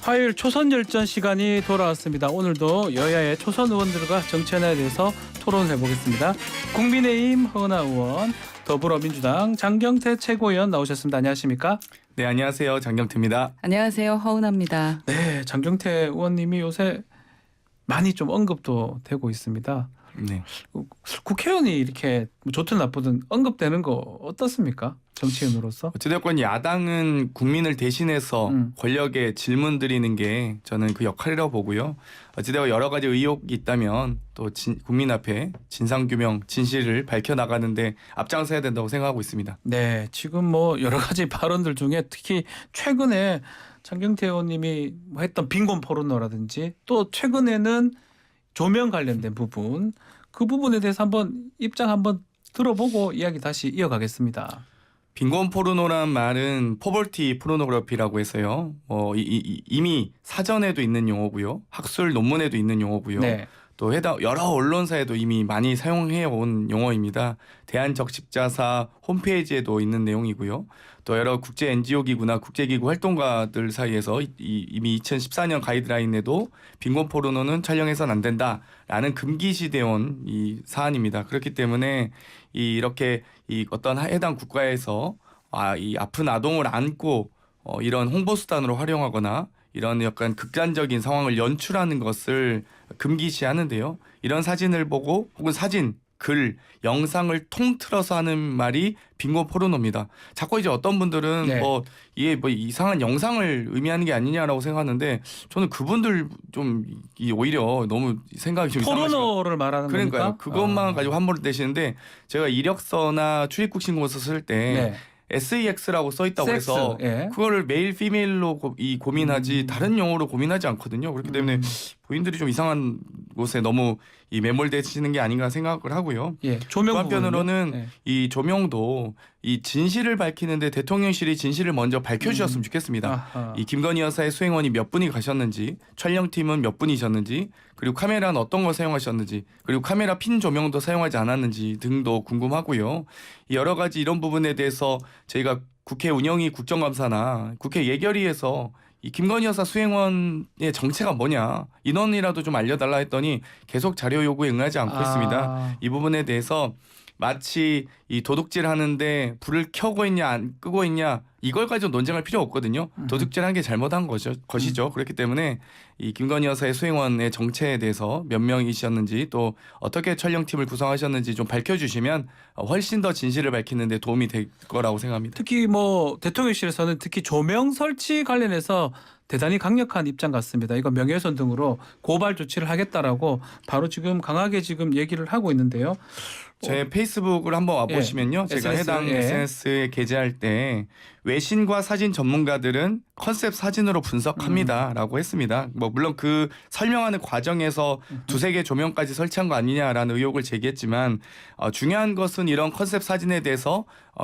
화요일 초선열전 시간이 돌아왔습니다. 오늘도 여야의 초선 의원들과 정치 현안에 대해서 토론해 보겠습니다. 국민의힘 허은하 의원, 더불어민주당 장경태 최고위원 나오셨습니다. 안녕하십니까? 네, 안녕하세요. 장경태입니다. 안녕하세요. 허은하입니다. 네, 장경태 의원님이 요새 많이 좀 언급도 되고 있습니다. 네. 국회의원이 이렇게 좋든 나쁘든 언급되는 거 어떻습니까? 정치인으로서? 어찌됐건 야당은 국민을 대신해서 권력에 질문 드리는 게 저는 그 역할이라고 보고요. 어찌되건 여러 가지 의혹이 있다면 또 국민 앞에 진상규명, 진실을 밝혀나가는데 앞장서야 된다고 생각하고 있습니다. 네, 지금 뭐 여러 가지 발언들 중에 특히 최근에 장경태 의원님이 했던 빈곤 포르노라든지 또 최근에는 조명 관련된 부분, 그 부분에 대해서 한번 입장 한번 들어보고 이야기 다시 이어가겠습니다. 빈곤 포르노란 말은 포벌티 포르노그래피라고 해서요. 이미 사전에도 있는 용어고요. 학술 논문에도 있는 용어고요. 네. 또 해당 여러 언론사에도 이미 많이 사용해 온 용어입니다. 대한적십자사 홈페이지에도 있는 내용이고요. 또 여러 국제 NGO 기구나 국제기구 활동가들 사이에서 이미 2014년 가이드라인에도 빈곤 포르노는 촬영해서는 안 된다라는 금기시되어 온 이 사안입니다. 그렇기 때문에 이렇게 어떤 해당 국가에서 이 아픈 아동을 안고 이런 홍보 수단으로 활용하거나 이런 약간 극단적인 상황을 연출하는 것을 금기시하는데요. 이런 사진을 보고 혹은 사진, 글, 영상을 통틀어서 하는 말이 빈곤 포르노입니다. 자꾸 이제 어떤 분들은 네. 이게 이상한 영상을 의미하는 게 아니냐라고 생각하는데 저는 그분들 좀 오히려 너무 생각이 좀 포르노를 말하는 그러니까요. 겁니까? 그것만 가지고 함부로 대시는데 제가 이력서나 출입국 신고서 쓸 때 네. SEX라고 써 있다고 섹스, 해서 예. 그거를 메일 피메일로 고민하지 다른 용어로 고민하지 않거든요. 그렇기 때문에 본인들이 좀 이상한 곳에 너무 매몰되시는 게 아닌가 생각을 하고요. 예. 조명 또 한편으로는 부분은요? 이 조명도 이 진실을 밝히는데 대통령실이 진실을 먼저 밝혀주셨으면 좋겠습니다. 아하. 이 김건희 여사의 수행원이 몇 분이 가셨는지, 촬영팀은 몇 분이셨는지, 그리고 카메라는 어떤 걸 사용하셨는지, 그리고 카메라 핀 조명도 사용하지 않았는지 등도 궁금하고요. 여러 가지 이런 부분에 대해서 저희가 국회 운영위 국정감사나 국회 예결위에서 이 김건희 여사 수행원의 정체가 뭐냐, 인원이라도 좀 알려달라 했더니 계속 자료 요구에 응하지 않고 있습니다. 이 부분에 대해서 마치 이 도둑질 하는데 불을 켜고 있냐 안 끄고 있냐 이걸 가지고 논쟁할 필요 없거든요. 도둑질한 게 잘못한 것이죠. 그렇기 때문에 이 김건희 여사의 수행원의 정체에 대해서 몇 명이셨는지 또 어떻게 촬영팀을 구성하셨는지 좀 밝혀주시면 훨씬 더 진실을 밝히는 데 도움이 될 거라고 생각합니다. 특히 뭐 대통령실에서는 특히 조명 설치 관련해서 대단히 강력한 입장 같습니다. 이거 명예훼손 등으로 고발 조치를 하겠다라고 바로 지금 강하게 지금 얘기를 하고 있는데요. 제 페이스북을 한번 와보시면요. 제가 SNS, 해당 SNS에 게재할 때 외신과 사진 전문가들은 컨셉 사진으로 분석합니다라고 했습니다. 뭐 물론 그 설명하는 과정에서 두세 개 조명까지 설치한 거 아니냐라는 의혹을 제기했지만 중요한 것은 이런 컨셉 사진에 대해서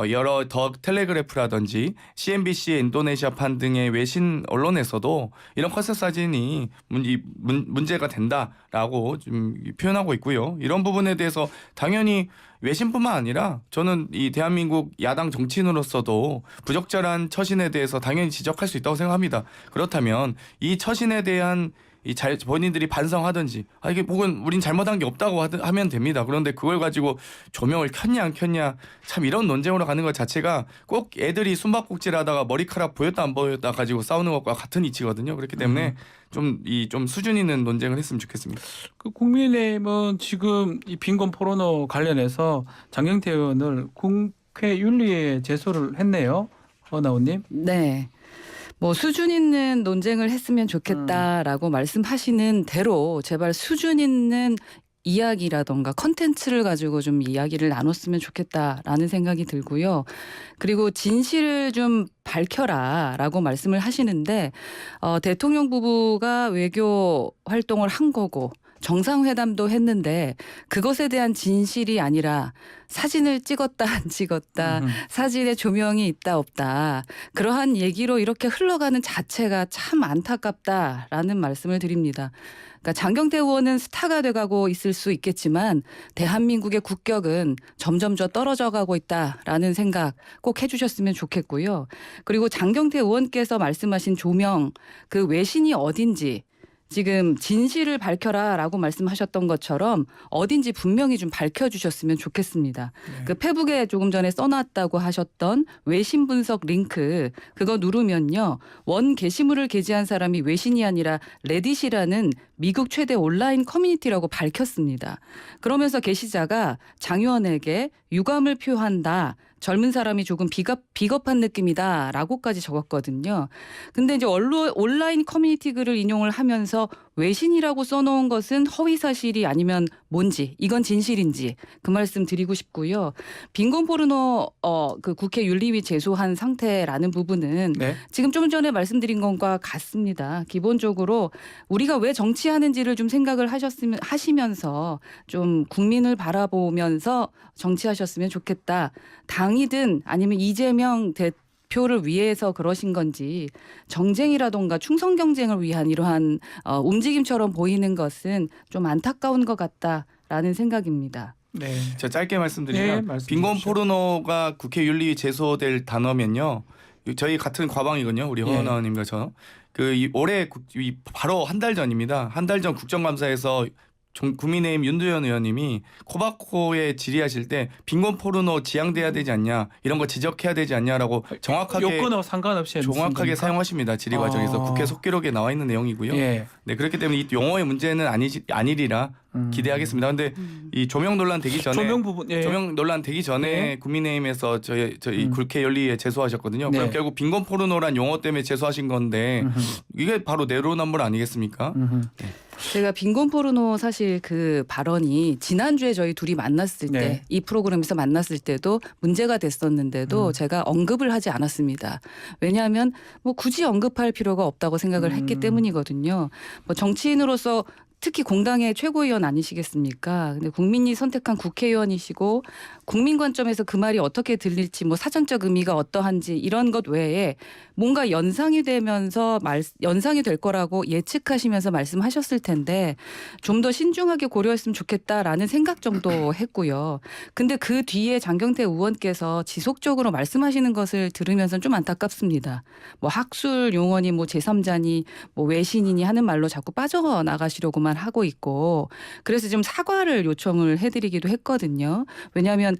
여러 더 텔레그래프라든지 CNBC 인도네시아판 등의 외신 언론에서도 이런 컨셉 사진이 문제가 된다라고 좀 표현하고 있고요. 이런 부분에 대해서 당연히 외신뿐만 아니라 저는 이 대한민국 야당 정치인으로서도 부적절한 처신에 대해서 당연히 지적할 수 있다고 생각합니다. 그렇다면 이 처신에 대한 본인들이 반성하든지 이게 혹은 우린 잘못한 게 없다고 하면 됩니다. 그런데 그걸 가지고 조명을 켰냐 안 켰냐 참 이런 논쟁으로 가는 것 자체가 꼭 애들이 숨바꼭질하다가 머리카락 보였다 안 보였다 가지고 싸우는 것과 같은 이치거든요. 그렇기 때문에 좀 수준 있는 논쟁을 했으면 좋겠습니다. 그 국민의힘은 지금 이 빈곤 포르노 관련해서 장경태 의원을 국회 윤리에 제소를 했네요. 허은하 의원님. 네. 뭐 수준 있는 논쟁을 했으면 좋겠다라고 말씀하시는 대로 제발 수준 있는 이야기라던가 컨텐츠를 가지고 좀 이야기를 나눴으면 좋겠다라는 생각이 들고요. 그리고 진실을 좀 밝혀라라고 말씀을 하시는데 대통령 부부가 외교 활동을 한 거고 정상회담도 했는데 그것에 대한 진실이 아니라 사진을 찍었다 안 찍었다, 사진에 조명이 있다 없다, 그러한 얘기로 이렇게 흘러가는 자체가 참 안타깝다라는 말씀을 드립니다. 그러니까 장경태 의원은 스타가 돼가고 있을 수 있겠지만 대한민국의 국격은 점점 떨어져 가고 있다라는 생각 꼭 해주셨으면 좋겠고요. 그리고 장경태 의원께서 말씀하신 조명, 그 외신이 어딘지 지금 진실을 밝혀라라고 말씀하셨던 것처럼 어딘지 분명히 좀 밝혀주셨으면 좋겠습니다. 네. 그 페북에 조금 전에 써놨다고 하셨던 외신 분석 링크, 그거 누르면요, 원 게시물을 게재한 사람이 외신이 아니라 레딧이라는 미국 최대 온라인 커뮤니티라고 밝혔습니다. 그러면서 게시자가 장 의원에게 유감을 표한다, 젊은 사람이 조금 비겁한 느낌이다 라고까지 적었거든요. 근데 이제 온라인 커뮤니티 글을 인용을 하면서 외신이라고 써놓은 것은 허위사실이 아니면 뭔지, 이건 진실인지 그 말씀 드리고 싶고요. 빈곤 포르노 그 국회 윤리위 제소한 상태라는 부분은 네. 지금 좀 전에 말씀드린 것과 같습니다. 기본적으로 우리가 왜 정치하는지를 좀 생각을 하시면서 좀 국민을 바라보면서 정치하셨으면 좋겠다. 당이든 아니면 이재명 대표를 위해서 그러신 건지, 정쟁이라던가 충성 경쟁을 위한 이러한 움직임처럼 보이는 것은 좀 안타까운 것 같다라는 생각입니다. 네. 제가 짧게 네, 말씀드리면 말씀해 빈곤 주십시오. 포르노가 국회 윤리 제소될 단어면요, 저희 같은 과방이거든요. 우리 허원 의원님과 저. 올해 바로 한 달 전입니다. 한 달 전 국정감사에서 국민의힘 윤두현 의원님이 코바코에 질의하실 때 빈곤 포르노 지양돼야 되지 않냐, 이런 거 지적해야 되지 않냐라고 정확하게 요건하고 상관없이 정확하게 사용하십니다. 질의 과정에서 국회 속기록에 나와 있는 내용이고요. 예. 네, 그렇기 때문에 이 용어의 문제는 아니리라 기대하겠습니다. 그런데 이 조명 논란 되기 전에 조명 부분, 예. 조명 논란 되기 전에 네. 국민의힘에서 저희 국회 윤리에 제소하셨거든요. 네. 그럼 결국 빈곤 포르노란 용어 때문에 제소하신 건데 이게 바로 내로남불 아니겠습니까? 제가 빈곤 포르노 사실 그 발언이 지난주에 저희 둘이 만났을 때, 네. 이 프로그램에서 만났을 때도 문제가 됐었는데도 제가 언급을 하지 않았습니다. 왜냐하면 뭐 굳이 언급할 필요가 없다고 생각을 했기 때문이거든요. 뭐 정치인으로서 특히 공당의 최고위원 아니시겠습니까? 근데 국민이 선택한 국회의원이시고 국민 관점에서 그 말이 어떻게 들릴지, 뭐 사전적 의미가 어떠한지 이런 것 외에 뭔가 연상이 되면서 연상이 될 거라고 예측하시면서 말씀하셨을 텐데 좀 더 신중하게 고려했으면 좋겠다라는 생각 정도 했고요. 근데 그 뒤에 장경태 의원께서 지속적으로 말씀하시는 것을 들으면서 좀 안타깝습니다. 뭐 학술 용언이 뭐 제3자니 뭐 외신이니 하는 말로 자꾸 빠져나가시려고만 하고 있고, 그래서 좀 사과를 요청을 해드리기도 했거든요. 왜냐하면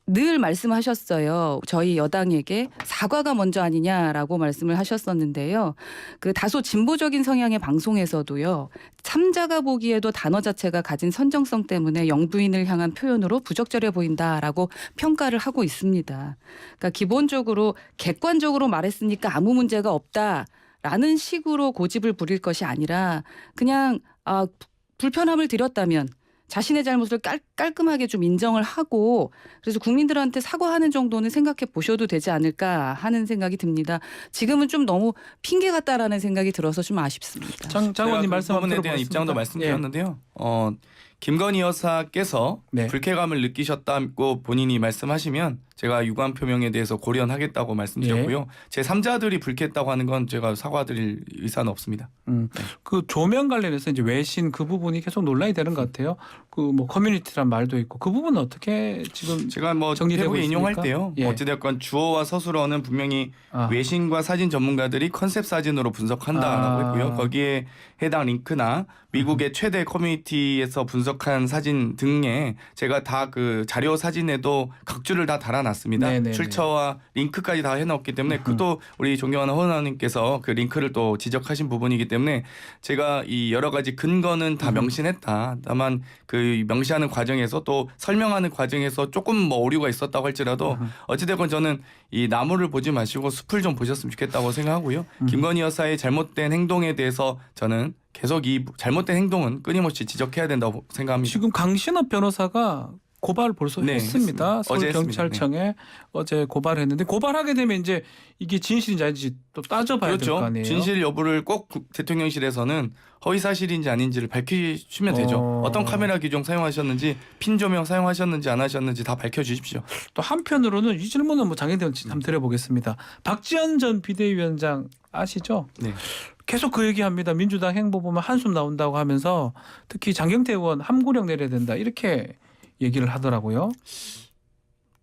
늘 말씀하셨어요. 저희 여당에게 사과가 먼저 아니냐라고 말씀을 하셨었는데요. 그 다소 진보적인 성향의 방송에서도요, 참자가 보기에도 단어 자체가 가진 선정성 때문에 영부인을 향한 표현으로 부적절해 보인다라고 평가를 하고 있습니다. 그러니까 기본적으로 객관적으로 말했으니까 아무 문제가 없다라는 식으로 고집을 부릴 것이 아니라 그냥 불편함을 드렸다면 자신의 잘못을 깔끔하게 좀 인정을 하고, 그래서 국민들한테 사과하는 정도는 생각해 보셔도 되지 않을까 하는 생각이 듭니다. 지금은 좀 너무 핑계 같다라는 생각이 들어서 좀 아쉽습니다. 장관님 말씀 그 부분에 한번 대한 들어보겠습니다. 입장도 말씀드렸는데요. 김건희 여사께서 네. 불쾌감을 느끼셨다고 본인이 말씀하시면 제가 유감 표명에 대해서 고려하겠다고 말씀드렸고요. 제 3자들이 불쾌했다고 하는 건 제가 사과드릴 의사는 없습니다. 그 조명 관련해서 이제 외신 그 부분이 계속 논란이 되는 것 같아요. 그 뭐 커뮤니티란 말도 있고 그 부분은 어떻게 지금 제가 뭐 정리되고 페북에 인용할 있습니까? 때요. 예. 어찌됐건 주어와 서술어는 분명히 외신과 사진 전문가들이 컨셉 사진으로 분석한다라고 했고요. 거기에 해당 링크나 미국의 최대 커뮤니티에서 분석한 사진 등에 제가 다 그 자료 사진에도 각주를 다 달아놨습니다. 네네네. 출처와 링크까지 다 해놓았기 때문에 그것도 우리 존경하는 허은 의원님께서 그 링크를 또 지적하신 부분이기 때문에 제가 이 여러 가지 근거는 다 명신했다. 다만 그 명시하는 과정에서 또 설명하는 과정에서 조금 뭐 오류가 있었다고 할지라도 어찌됐건 저는 이 나무를 보지 마시고 숲을 좀 보셨으면 좋겠다고 생각하고요. 김건희 여사의 잘못된 행동에 대해서 저는 계속 이 잘못된 행동은 끊임없이 지적해야 된다고 생각합니다. 지금 강신업 변호사가 고발 벌써 네, 했습니다. 했습니다. 어제 서울경찰청에 어제 고발했는데 고발하게 되면 이제 이게 진실인지 아닌지 또 따져봐야 될 거 그렇죠. 아니에요. 진실 여부를 꼭 대통령실에서는 허위 사실인지 아닌지를 밝히시면 되죠. 어떤 카메라 기종 사용하셨는지, 핀 조명 사용하셨는지 안 하셨는지 다 밝혀주십시오. 또 한편으로는 이 질문은 뭐 장경태 의원 한번 드려보겠습니다. 박지원 전 비대위원장 아시죠? 네. 계속 그 얘기합니다. 민주당 행보 보면 한숨 나온다고 하면서 특히 장경태 의원 함구령 내려야 된다 이렇게 얘기를 하더라고요.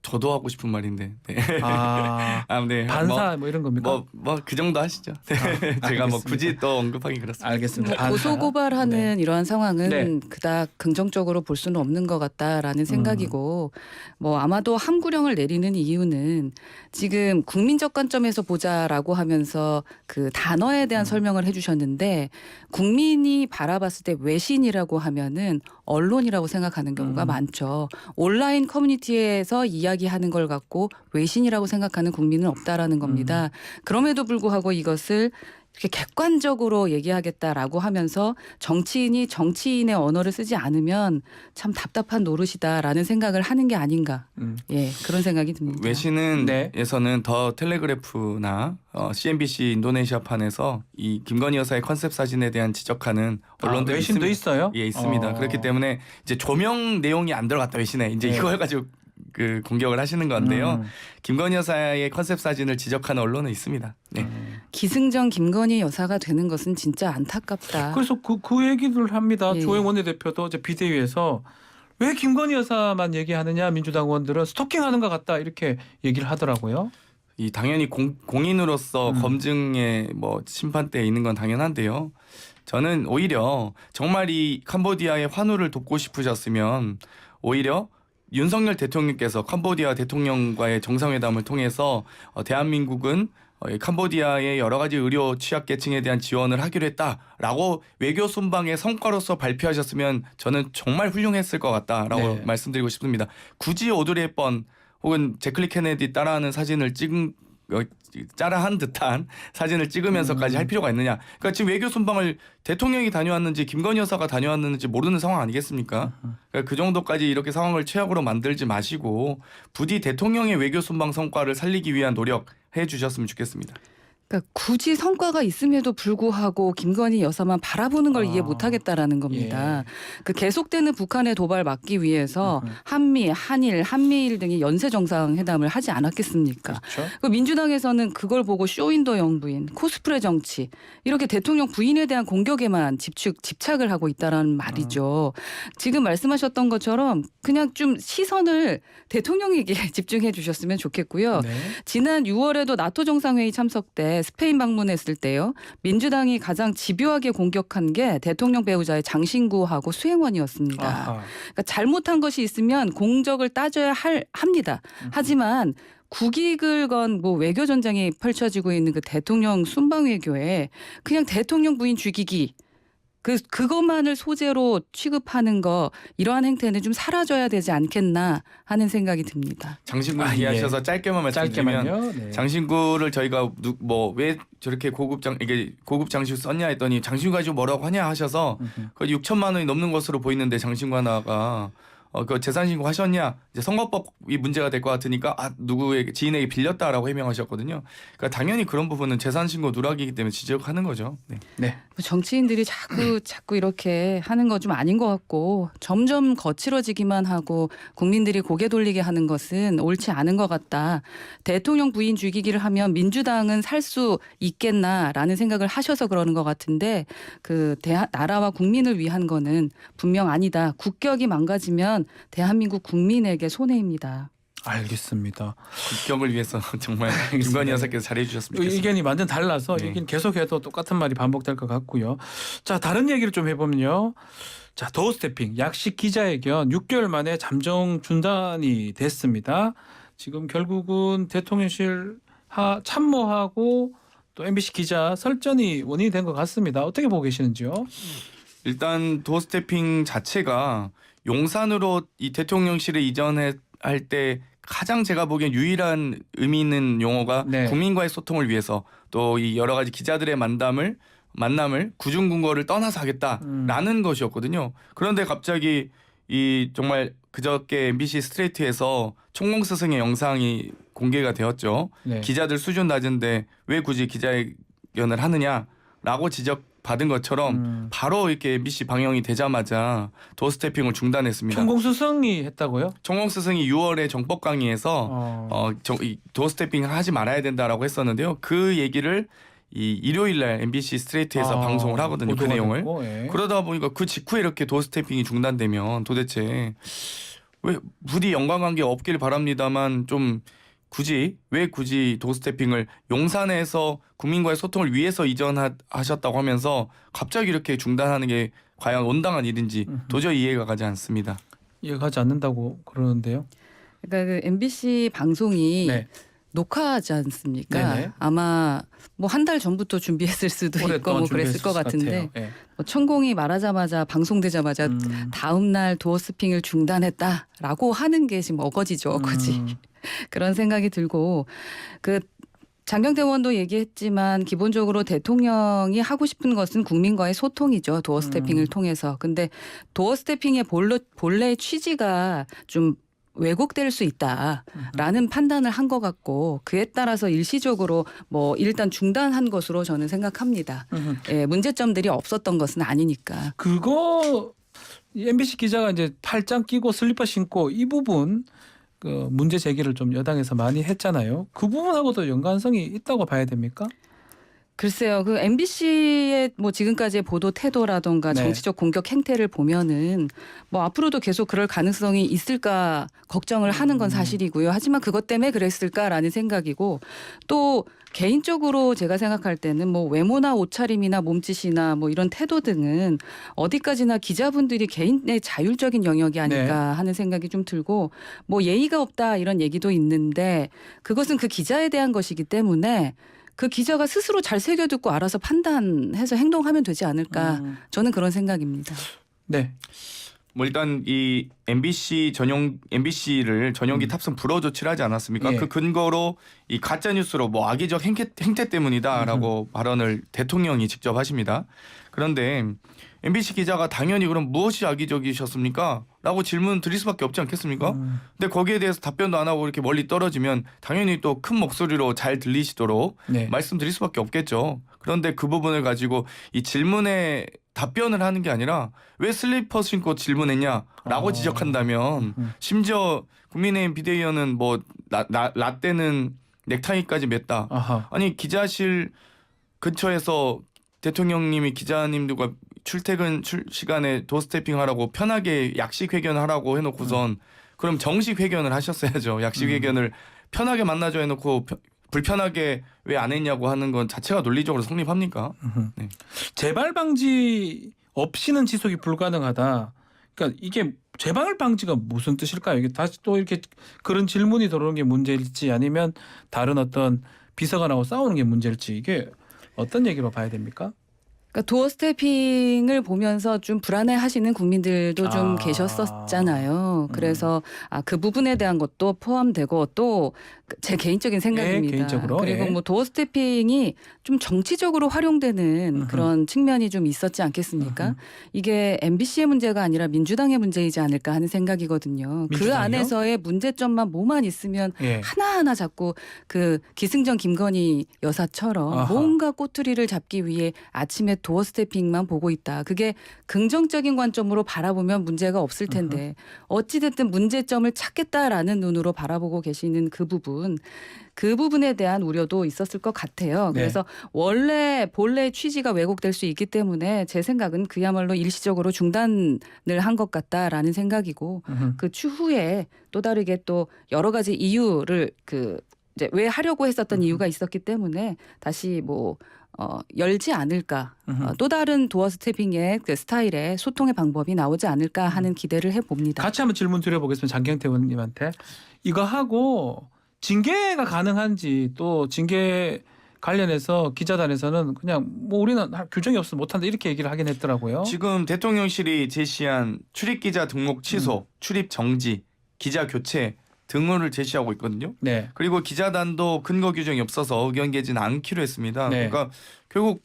저도 하고 싶은 말인데. 네. 아, 네. 반사 뭐 이런 겁니까? 그 정도 하시죠. 네. 제가 뭐 알겠습니다. 굳이 또 언급하기 그렇습니다. 알겠습니다. 반사. 고소 고발하는 이러한 상황은 네. 그닥 긍정적으로 볼 수는 없는 것 같다라는 생각이고 뭐 아마도 함구령을 내리는 이유는 지금 국민적 관점에서 보자라고 하면서 그 단어에 대한 설명을 해주셨는데 국민이 바라봤을 때 외신이라고 하면은 언론이라고 생각하는 경우가 많죠. 온라인 커뮤니티에서 이야기하는 걸 갖고 외신이라고 생각하는 국민은 없다라는 겁니다. 그럼에도 불구하고 이것을 이렇게 객관적으로 얘기하겠다라고 하면서 정치인이 정치인의 언어를 쓰지 않으면 참 답답한 노릇이다라는 생각을 하는 게 아닌가. 예, 그런 생각이 듭니다. 외신에서는 더 텔레그래프나 CNBC 인도네시아판에서 이 김건희 여사의 컨셉 사진에 대한 지적하는 언론들이 외신도 있습니다. 있어요? 예, 있습니다. 그렇기 때문에 이제 조명 내용이 안 들어갔다 외신에 이제 이걸 가지고 그 공격을 하시는 건데요. 김건희 여사의 컨셉 사진을 지적하는 언론은 있습니다. 네. 기승전 김건희 여사가 되는 것은 진짜 안타깝다. 그래서 그 얘기를 합니다. 예. 조영 원내대표도 이제 비대위에서 왜 김건희 여사만 얘기하느냐 민주당 의원들은 스토킹하는 것 같다 이렇게 얘기를 하더라고요. 이 당연히 공인으로서 검증의 뭐 심판대에 있는 건 당연한데요. 저는 오히려 정말 이 캄보디아의 환우를 돕고 싶으셨으면 오히려 윤석열 대통령께서 캄보디아 대통령과의 정상회담을 통해서 대한민국은 캄보디아의 여러 가지 의료 취약계층에 대한 지원을 하기로 했다라고 외교 순방의 성과로서 발표하셨으면 저는 정말 훌륭했을 것 같다라고 말씀드리고 싶습니다. 굳이 오드리 헵번 혹은 제클리 케네디 따라하는 사진을 짜라한 듯한 사진을 찍으면서까지 할 필요가 있느냐. 그러니까 지금 외교 순방을 대통령이 다녀왔는지 김건희 여사가 다녀왔는지 모르는 상황 아니겠습니까? 그러니까 그 정도까지 이렇게 상황을 최악으로 만들지 마시고 부디 대통령의 외교 순방 성과를 살리기 위한 노력해 주셨으면 좋겠습니다. 그러니까 굳이 성과가 있음에도 불구하고 김건희 여사만 바라보는 걸 이해 못하겠다라는 겁니다. 그 계속되는 북한의 도발 막기 위해서 한미, 한일, 한미일 등이 연쇄 정상회담을 하지 않았겠습니까? 그렇죠. 그 민주당에서는 그걸 보고 쇼윈도 영부인, 코스프레 정치 이렇게 대통령 부인에 대한 공격에만 집착을 하고 있다라는 말이죠. 지금 말씀하셨던 것처럼 그냥 좀 시선을 대통령에게 집중해 주셨으면 좋겠고요. 네. 지난 6월에도 나토 정상회의 참석 때 스페인 방문했을 때요. 민주당이 가장 집요하게 공격한 게 대통령 배우자의 장신구하고 수행원이었습니다. 아하. 그러니까 잘못한 것이 있으면 공적을 따져야 합니다. 하지만 국익을 건 뭐 외교 전쟁이 펼쳐지고 있는 그 대통령 순방 외교에 그냥 대통령 부인 죽이기 그것만을 소재로 취급하는 거 이러한 행태는 좀 사라져야 되지 않겠나 하는 생각이 듭니다. 장신구 얘기하셔서 짧게만 말씀드리면 짧게만요. 네. 장신구를 저희가 왜 저렇게 고급 장신구 썼냐 했더니 장신구 가지고 뭐라고 하냐 하셔서 거의 6천만 원이 넘는 것으로 보이는데 장신구 하나가 그 재산 신고 하셨냐? 이제 선거법이 문제가 될 것 같으니까 누구에게 지인에게 빌렸다라고 해명하셨거든요. 그러니까 당연히 그런 부분은 재산 신고 누락이기 때문에 지적하는 거죠. 네. 네. 정치인들이 자꾸 이렇게 하는 거 좀 아닌 것 같고 점점 거칠어지기만 하고 국민들이 고개 돌리게 하는 것은 옳지 않은 것 같다. 대통령 부인 죽이기를 하면 민주당은 살 수 있겠나라는 생각을 하셔서 그러는 것 같은데 그 나라와 국민을 위한 거는 분명 아니다. 국격이 망가지면 대한민국 국민에게 손해입니다. 알겠습니다. 국격을 위해서 정말 김건희 여사께서 잘해 주셨으면 좋겠습니다. 의견이 완전 달라서 네. 얘기는 계속해도 똑같은 말이 반복될 것 같고요. 자, 다른 얘기를 좀 해보면요. 자, 도어스태핑 약식 기자회견 6개월 만에 잠정 중단이 됐습니다. 지금 결국은 대통령실 참모하고 또 MBC 기자 설전이 원인이 된 것 같습니다. 어떻게 보고 계시는지요? 일단 도어스태핑 자체가 용산으로 이 대통령실에 이전할 때 가장 제가 보기엔 유일한 의미 있는 용어가 국민과의 소통을 위해서 또 이 여러 가지 기자들의 만남을 구중궁궐을 떠나서 하겠다라는 것이었거든요. 그런데 갑자기 이 정말 그저께 MBC 스트레이트에서 총공 스승의 영상이 공개가 되었죠. 네. 기자들 수준 낮은데 왜 굳이 기자회견을 하느냐라고 지적받은 것처럼 바로 이렇게 MBC 방영이 되자마자 도어 스태핑을 중단했습니다. 총공수성이 했다고요? 총공 스승이 6월에 정법 강의에서 이 도어 스태핑 하지 말아야 된다라고 했었는데요. 그 얘기를 이 일요일 날 MBC 스트레이트에서 방송을 하거든요. 그 보도가 내용을. 됐고, 예. 그러다 보니까 그 직후에 이렇게 도어 스태핑이 중단되면 도대체 왜 부디 연관관계 없길 바랍니다만 좀 굳이 왜 굳이 도어 스태핑을 용산에서 국민과의 소통을 위해서 이전하셨다고 하면서 갑자기 이렇게 중단하는 게 과연 온당한 일인지 도저히 이해가 가지 않습니다. 이해가지 않는다고 그러는데요. 그러니까 그 MBC 방송이 네. 녹화하지 않습니까? 네네. 아마 뭐 한 달 전부터 준비했을 수도 있고 오랫동안 뭐 그랬을 준비했을 것 것 같은데 같아요. 예. 뭐 천공이 말하자마자 방송되자마자 다음 날 도어 스핑을 중단했다라고 하는 게 지금 어거지죠, 어거지. 그런 생각이 들고 그 장경태 의원도 얘기했지만 기본적으로 대통령이 하고 싶은 것은 국민과의 소통이죠. 도어 스태핑을 통해서. 근데 도어 스태핑의 본래 취지가 좀 왜곡될 수 있다라는 판단을 한 것 같고 그에 따라서 일시적으로 뭐 일단 중단한 것으로 저는 생각합니다. 예, 문제점들이 없었던 것은 아니니까. 그거 MBC 기자가 이제 팔짱 끼고 슬리퍼 신고 이 부분 그 문제 제기를 좀 여당에서 많이 했잖아요. 그 부분하고도 연관성이 있다고 봐야 됩니까? 글쎄요. 그 MBC의 뭐 지금까지의 보도 태도라던가 네. 정치적 공격 행태를 보면은 뭐 앞으로도 계속 그럴 가능성이 있을까 걱정을 하는 건 사실이고요. 하지만 그것 때문에 그랬을까라는 생각이고 또 개인적으로 제가 생각할 때는 뭐 외모나 옷차림이나 몸짓이나 뭐 이런 태도 등은 어디까지나 기자분들이 개인의 자율적인 영역이 아닐까 하는 생각이 좀 들고 뭐 예의가 없다 이런 얘기도 있는데 그것은 그 기자에 대한 것이기 때문에 그 기자가 스스로 잘 새겨듣고 알아서 판단해서 행동하면 되지 않을까 저는 그런 생각입니다. 네. 뭐 일단 이 MBC를 전용기 탑승 불허 조치를 하지 않았습니까? 예. 그 근거로 이 가짜 뉴스로 뭐 악의적 행태 때문이다라고 발언을 대통령이 직접 하십니다. 그런데 MBC 기자가 당연히 그럼 무엇이 악의적이셨습니까? 라고 질문 드릴 수밖에 없지 않겠습니까? 근데 거기에 대해서 답변도 안 하고 이렇게 멀리 떨어지면 당연히 또 큰 목소리로 잘 들리시도록 네. 말씀드릴 수밖에 없겠죠. 그런데 그 부분을 가지고 이 질문에 답변을 하는 게 아니라 왜 슬리퍼 신고 질문했냐라고 지적한다면 심지어 국민의힘 비대위원은 뭐 라떼는 넥타이까지 맸다. 아하. 아니 기자실 근처에서 대통령님이 기자님들과 출퇴근 시간에 도스태핑 하라고 편하게 약식 회견하라고 해놓고선 그럼 정식 회견을 하셨어야죠. 약식 회견을 편하게 만나줘 해놓고 불편하게 왜 안 했냐고 하는 건 자체가 논리적으로 성립합니까? 네. 재발 방지 없이는 지속이 불가능하다. 그러니까 이게 재발 방지가 무슨 뜻일까요? 이게 다시 또 이렇게 그런 질문이 들어오는 게 문제일지 아니면 다른 어떤 비서관하고 싸우는 게 문제일지 이게 어떤 얘기로 봐야 됩니까? 그러니까 도어 스태핑을 보면서 좀 불안해하시는 국민들도 좀 계셨었잖아요. 그래서 그 부분에 대한 것도 포함되고 또 제 개인적인 생각입니다. 개인적으로, 그리고 예. 뭐 도어 스태핑이 좀 정치적으로 활용되는 그런 측면이 좀 있었지 않겠습니까? 이게 MBC의 문제가 아니라 민주당의 문제이지 않을까 하는 생각이거든요. 그 민주당이요? 안에서의 문제점만 뭐만 있으면 예. 하나하나 자꾸 그 기승전 김건희 여사처럼 아하. 뭔가 꼬투리를 잡기 위해 아침에 도어 스태핑만 보고 있다. 그게 긍정적인 관점으로 바라보면 문제가 없을 텐데 어찌됐든 문제점을 찾겠다라는 눈으로 바라보고 계시는 그 부분에 대한 우려도 있었을 것 같아요. 네. 그래서 본래 취지가 왜곡될 수 있기 때문에 제 생각은 그야말로 일시적으로 중단을 한 것 같다라는 생각이고 그 추후에 또 다르게 또 여러 가지 이유를 이제 왜 하려고 했었던 이유가 있었기 때문에 다시 열지 않을까. 또 다른 도어 스태핑의 그 스타일의 소통의 방법이 나오지 않을까 하는 기대를 해봅니다. 같이 한번 질문 드려보겠습니다. 장경태 의원님한테. 이거 하고 징계가 가능한지 또 징계 관련해서 기자단에서는 그냥 뭐 우리는 규정이 없어 못한다 이렇게 얘기를 하긴 했더라고요. 지금 대통령실이 제시한 출입기자 등록 취소, 출입 정지, 기자 교체 등을 제시하고 있거든요. 네. 그리고 기자단도 근거 규정이 없어서 의견 개진 않기로 했습니다. 네. 그러니까 결국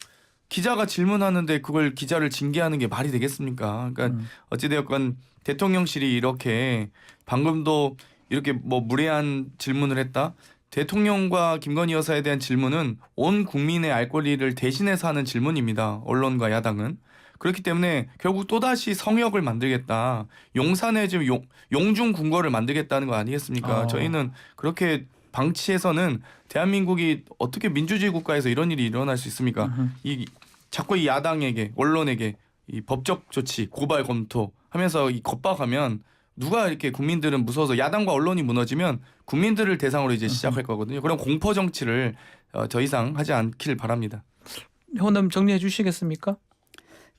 기자가 질문하는데 그걸 기자를 징계하는 게 말이 되겠습니까? 그러니까 어찌되었건 대통령실이 이렇게 방금도 이렇게 뭐 무례한 질문을 했다. 대통령과 김건희 여사에 대한 질문은 온 국민의 알 권리를 대신해서 하는 질문입니다. 언론과 야당은. 그렇기 때문에 결국 또다시 성역을 만들겠다. 용산에 지금 용중 궁궐을 만들겠다는 거 아니겠습니까? 저희는 그렇게 방치해서는 대한민국이 어떻게 민주주의 국가에서 이런 일이 일어날 수 있습니까? 자꾸 이 야당에게 언론에게 이 법적 조치 고발 검토 하면서 이 겁박하면 누가 이렇게 국민들은 무서워서 야당과 언론이 무너지면 국민들을 대상으로 이제 시작할 거거든요. 그럼 공포 정치를 더 이상 하지 않길 바랍니다. 현엄 정리해 주시겠습니까?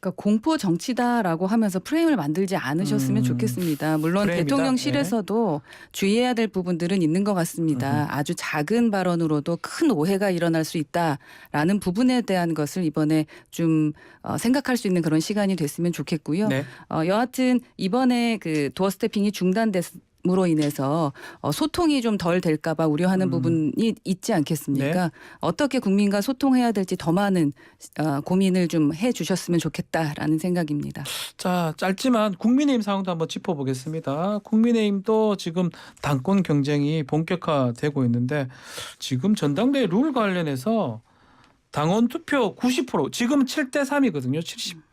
그러니까 공포 정치다라고 하면서 프레임을 만들지 않으셨으면 좋겠습니다. 물론 프레임이다? 대통령실에서도 주의해야 될 부분들은 있는 것 같습니다. 아주 작은 발언으로도 큰 오해가 일어날 수 있다라는 부분에 대한 것을 이번에 좀 생각할 수 있는 그런 시간이 됐으면 좋겠고요. 네. 여하튼 이번에 그 도어 스태핑이 중단됐으로 인해서 소통이 좀 덜 될까 봐 우려하는 부분이 있지 않겠습니까? 네. 어떻게 국민과 소통해야 될지 더 많은 고민을 좀 해 주셨으면 좋겠다라는 생각입니다. 자, 짧지만 국민의힘 상황도 한번 짚어보겠습니다. 국민의힘도 지금 당권 경쟁이 본격화되고 있는데 지금 전당대회 룰 관련해서 당원 투표 90% 지금 7대 3이거든요.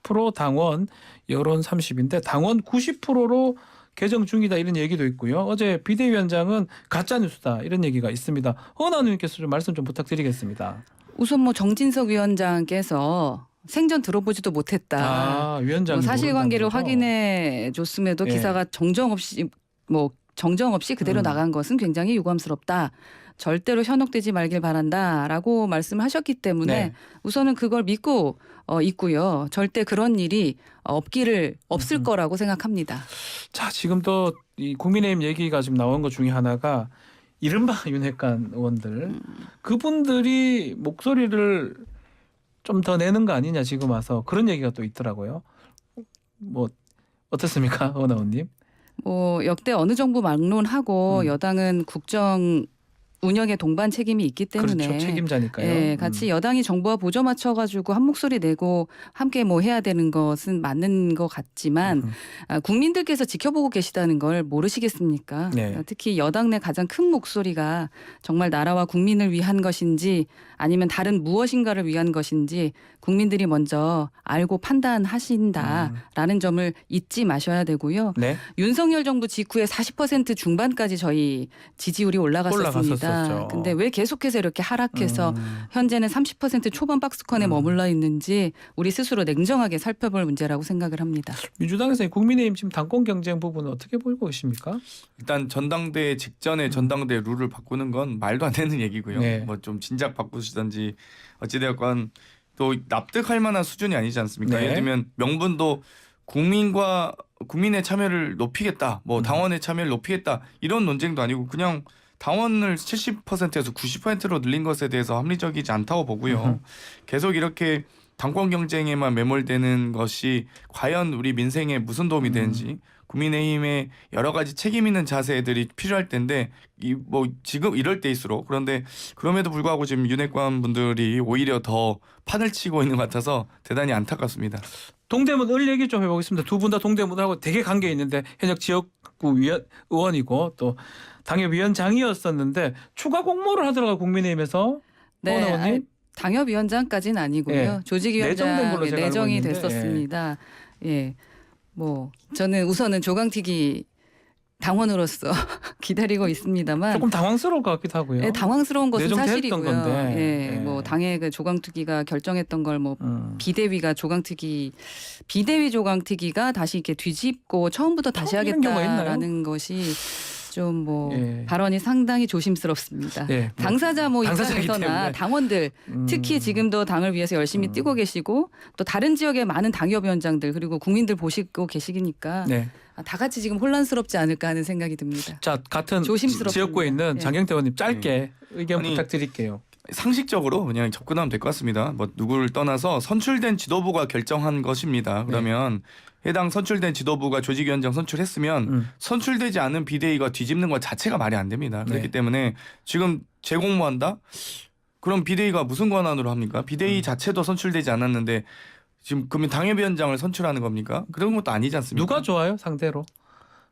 70% 당원, 여론 30인데 당원 90%로 개정 중이다 이런 얘기도 있고요. 어제 비대위원장은 가짜 뉴스다 이런 얘기가 있습니다. 허은하 의원님께서 좀 말씀 좀 부탁드리겠습니다. 우선 뭐 정진석 위원장께서 생전 들어보지도 못했다. 위원장 사실관계를 확인해 줬음에도 예. 기사가 정정 없이 그대로 나간 것은 굉장히 유감스럽다. 절대로 현혹되지 말길 바란다라고 말씀하셨기 때문에 네. 우선은 그걸 믿고 있고요. 절대 그런 일이 없을 거라고 생각합니다. 자, 지금도 이 국민의힘 얘기가 지금 나온 것 중에 하나가 이른바 윤핵관 의원들 그분들이 목소리를 좀 더 내는 거 아니냐 지금 와서 그런 얘기가 또 있더라고요. 뭐 어떻습니까, 허은하 의원님? 뭐 역대 어느 정부 막론하고 여당은 국정 운영에 동반 책임이 있기 때문에 그렇죠, 책임자니까요. 예, 같이 여당이 정부와 보조 맞춰가지고 한 목소리 내고 함께 뭐 해야 되는 것은 맞는 것 같지만 국민들께서 지켜보고 계시다는 걸 모르시겠습니까? 네. 특히 여당 내 가장 큰 목소리가 정말 나라와 국민을 위한 것인지 아니면 다른 무엇인가를 위한 것인지 국민들이 먼저 알고 판단하신다라는 점을 잊지 마셔야 되고요. 네. 윤석열 정부 직후에 40% 중반까지 저희 지지율이 올라갔었습니다. 올라갔었죠. 근데 왜 계속해서 이렇게 하락해서 현재는 30% 초반 박스권에 머물러 있는지 우리 스스로 냉정하게 살펴볼 문제라고 생각을 합니다. 민주당에서 국민의힘 지금 당권 경쟁 부분은 어떻게 보고 계십니까? 일단 전당대회 직전에 전당대회 룰을 바꾸는 건 말도 안 되는 얘기고요. 네. 뭐 좀 진작 바꾸시든지 어찌되었건 또 납득할 만한 수준이 아니지 않습니까? 네. 예를 들면 명분도 국민의 참여를 높이겠다, 뭐 당원의 참여를 높이겠다 이런 논쟁도 아니고 그냥 당원을 70%에서 90%로 늘린 것에 대해서 합리적이지 않다고 보고요. 계속 이렇게 당권 경쟁에만 매몰되는 것이 과연 우리 민생에 무슨 도움이 되는지 국민의힘의 여러 가지 책임 있는 자세들이 필요할 텐데 뭐 지금 이럴 때일수록 그런데 그럼에도 불구하고 지금 윤핵관 분들이 오히려 더 판을 치고 있는 것 같아서 대단히 안타깝습니다. 동대문 을 얘기 좀 해보겠습니다. 두 분 다 동대문하고 되게 관계 있는데 현역 지역구 의원이고 또 당협위원장이었었는데 추가 공모를 하더라고요, 국민의힘에서. 네, 허은하 의원님? 당협위원장까지는 아니고요. 네. 내정된 걸로 조직위원장에 제가 알고 내정이 있는데, 됐었습니다. 예, 뭐 저는 우선은 조강특위 당원으로서 기다리고 있습니다만 조금 당황스러울 것 같기도 하고요. 예, 당황스러운 것은 내정됐던 사실이고요. 건데. 예, 예. 뭐 당의 그 조강특위가 결정했던 걸 뭐 비대위 조강특위가 다시 이렇게 뒤집고 처음부터 다시 이런 경우가 하겠다라는 것이 좀 뭐 예. 발언이 상당히 조심스럽습니다. 예, 뭐 당사자 뭐 당사자이기 입장에서나 때문에. 당원들 특히 지금도 당을 위해서 열심히 뛰고 계시고 또 다른 지역의 많은 당협위원장들 그리고 국민들 보시고 계시니까 네. 다 같이 지금 혼란스럽지 않을까 하는 생각이 듭니다. 자, 같은 조심스럽습니다. 지역구에 있는 예. 장경태 의원님 짧게 의견 아니, 부탁드릴게요. 상식적으로 그냥 접근하면 될 것 같습니다. 뭐 누구를 떠나서 선출된 지도부가 결정한 것입니다. 그러면 해당 선출된 지도부가 조직위원장 선출했으면 선출되지 않은 비대위가 뒤집는 것 자체가 말이 안 됩니다. 그렇기 네. 때문에 지금 재공모한다? 그럼 비대위가 무슨 권한으로 합니까? 비대위 자체도 선출되지 않았는데 지금 그러면 당협위원장을 선출하는 겁니까? 그런 것도 아니지 않습니까? 누가 좋아요 상대로?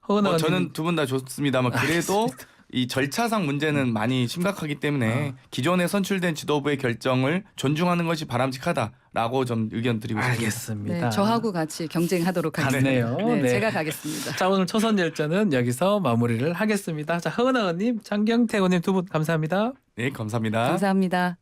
허은하 의원님. 저는 두 분 다 좋습니다만 그래도 이 절차상 문제는 많이 심각하기 때문에 기존에 선출된 지도부의 결정을 존중하는 것이 바람직하다라고 좀 의견 드리고 싶습니다. 알겠습니다. 네, 저하고 같이 경쟁하도록 하겠습니다. 같네요. 네, 네. 제가 가겠습니다. 자 오늘 초선 열전은 여기서 마무리를 하겠습니다. 자 허은하 의원님, 장경태 의원님 두 분 감사합니다. 네, 감사합니다. 감사합니다.